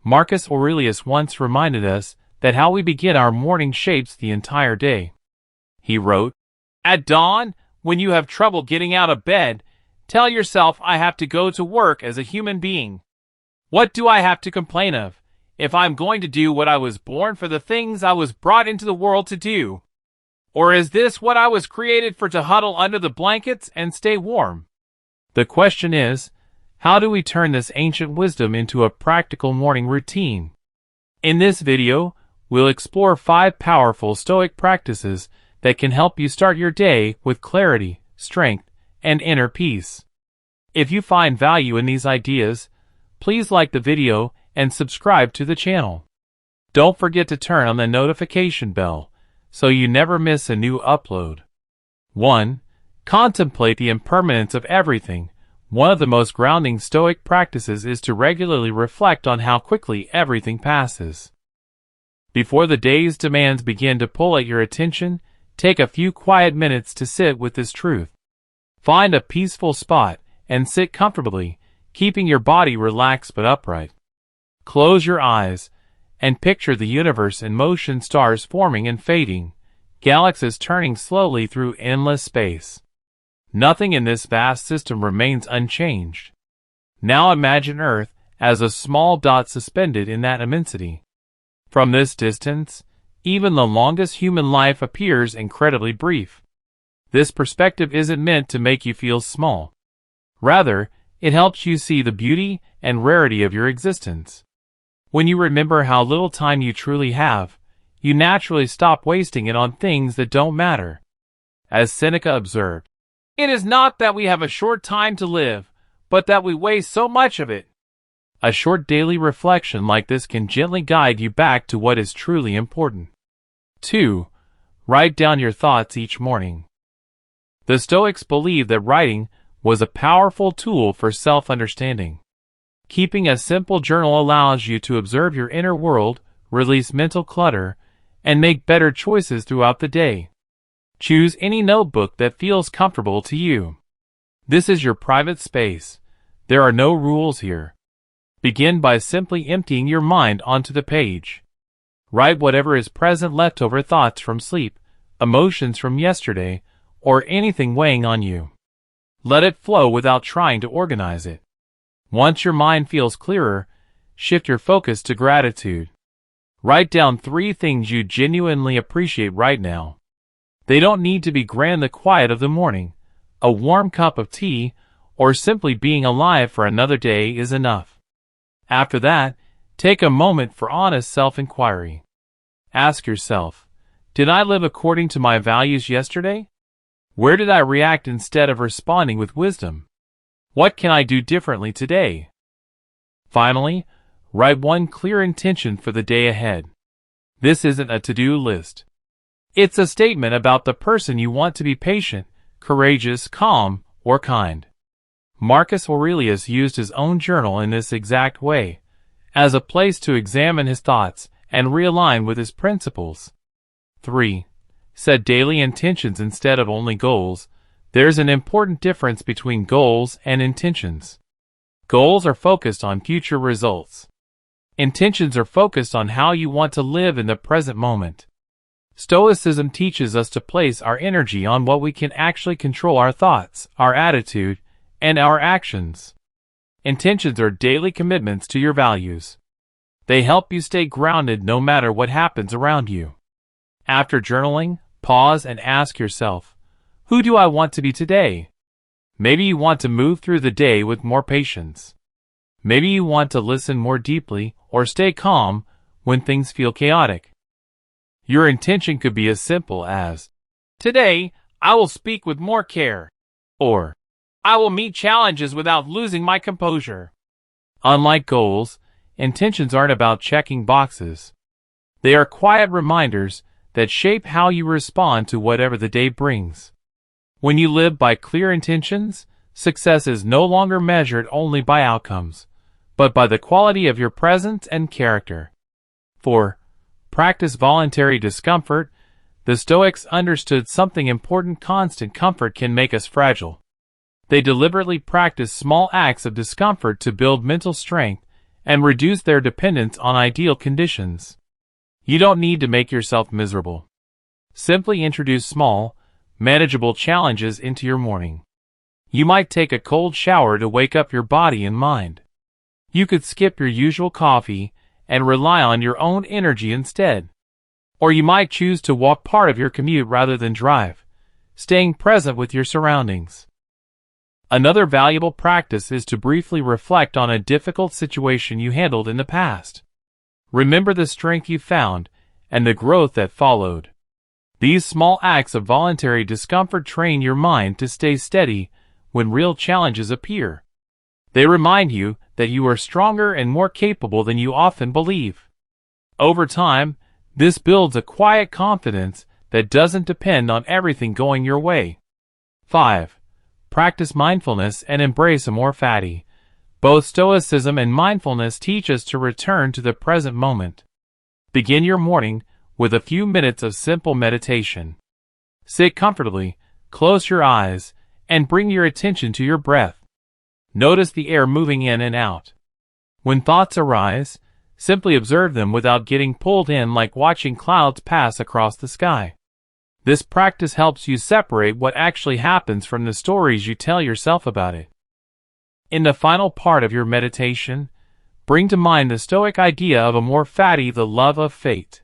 Marcus Aurelius once reminded us that how we begin our morning shapes the entire day. He wrote, "At dawn, when you have trouble getting out of bed, tell yourself I have to go to work as a human being. What do I have to complain of, if I'm going to do what I was born for, the things I was brought into the world to do? Or is this what I was created for, to huddle under the blankets and stay warm?" The question is, how do we turn this ancient wisdom into a practical morning routine? In this video, we'll explore 5 powerful Stoic practices that can help you start your day with clarity, strength, and inner peace. If you find value in these ideas, please like the video and subscribe to the channel. Don't forget to turn on the notification bell so you never miss a new upload. 1. Contemplate the impermanence of everything. One of the most grounding Stoic practices is to regularly reflect on how quickly everything passes. Before the day's demands begin to pull at your attention, take a few quiet minutes to sit with this truth. Find a peaceful spot and sit comfortably, keeping your body relaxed but upright. Close your eyes and picture the universe in motion, stars forming and fading, galaxies turning slowly through endless space. Nothing in this vast system remains unchanged. Now imagine Earth as a small dot suspended in that immensity. From this distance, even the longest human life appears incredibly brief. This perspective isn't meant to make you feel small. Rather, it helps you see the beauty and rarity of your existence. When you remember how little time you truly have, you naturally stop wasting it on things that don't matter. As Seneca observed, "It is not that we have a short time to live, but that we waste so much of it." A short daily reflection like this can gently guide you back to what is truly important. 2. Write down your thoughts each morning. The Stoics believed that writing was a powerful tool for self-understanding. Keeping a simple journal allows you to observe your inner world, release mental clutter, and make better choices throughout the day. Choose any notebook that feels comfortable to you. This is your private space. There are no rules here. Begin by simply emptying your mind onto the page. Write whatever is present, leftover thoughts from sleep, emotions from yesterday, or anything weighing on you. Let it flow without trying to organize it. Once your mind feels clearer, shift your focus to gratitude. Write down 3 things you genuinely appreciate right now. They don't need to be grand. The quiet of the morning, a warm cup of tea, or simply being alive for another day is enough. After that, take a moment for honest self-inquiry. Ask yourself, did I live according to my values yesterday? Where did I react instead of responding with wisdom? What can I do differently today? Finally, write one clear intention for the day ahead. This isn't a to-do list. It's a statement about the person you want to be: patient, courageous, calm, or kind. Marcus Aurelius used his own journal in this exact way, as a place to examine his thoughts and realign with his principles. 3. Set daily intentions instead of only goals. There's an important difference between goals and intentions. Goals are focused on future results. Intentions are focused on how you want to live in the present moment. Stoicism teaches us to place our energy on what we can actually control: our thoughts, our attitude, and our actions. Intentions are daily commitments to your values. They help you stay grounded no matter what happens around you. After journaling, pause and ask yourself, who do I want to be today? Maybe you want to move through the day with more patience. Maybe you want to listen more deeply or stay calm when things feel chaotic. Your intention could be as simple as, "Today, I will speak with more care," or "I will meet challenges without losing my composure." Unlike goals, intentions aren't about checking boxes. They are quiet reminders that shape how you respond to whatever the day brings. When you live by clear intentions, success is no longer measured only by outcomes, but by the quality of your presence and character. 4. Practice voluntary discomfort. The Stoics understood something important: constant comfort can make us fragile. They deliberately practiced small acts of discomfort to build mental strength and reduce their dependence on ideal conditions. You don't need to make yourself miserable. Simply introduce small, manageable challenges into your morning. You might take a cold shower to wake up your body and mind. You could skip your usual coffee and rely on your own energy instead. Or you might choose to walk part of your commute rather than drive, staying present with your surroundings. Another valuable practice is to briefly reflect on a difficult situation you handled in the past. Remember the strength you found and the growth that followed. These small acts of voluntary discomfort train your mind to stay steady when real challenges appear. They remind you that you are stronger and more capable than you often believe. Over time, this builds a quiet confidence that doesn't depend on everything going your way. 5. Practice mindfulness and embrace Amor Fati. Both Stoicism and mindfulness teach us to return to the present moment. Begin your morning with a few minutes of simple meditation. Sit comfortably, close your eyes, and bring your attention to your breath. Notice the air moving in and out. When thoughts arise, simply observe them without getting pulled in like watching clouds pass across the sky. This practice helps you separate what actually happens from the stories you tell yourself about it. In the final part of your meditation, bring to mind the Stoic idea of Amor Fati, the love of fate.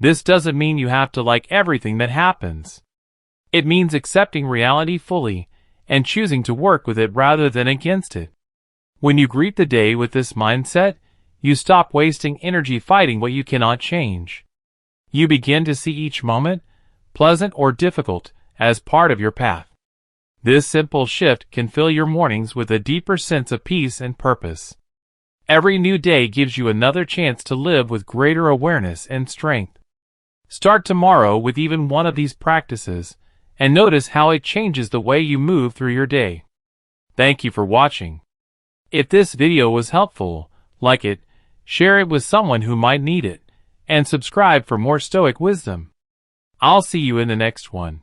This doesn't mean you have to like everything that happens. It means accepting reality fully and choosing to work with it rather than against it. When you greet the day with this mindset, you stop wasting energy fighting what you cannot change. You begin to see each moment, pleasant or difficult, as part of your path. This simple shift can fill your mornings with a deeper sense of peace and purpose. Every new day gives you another chance to live with greater awareness and strength. Start tomorrow with even one of these practices, and notice how it changes the way you move through your day. Thank you for watching. If this video was helpful, like it, share it with someone who might need it, and subscribe for more Stoic wisdom. I'll see you in the next one.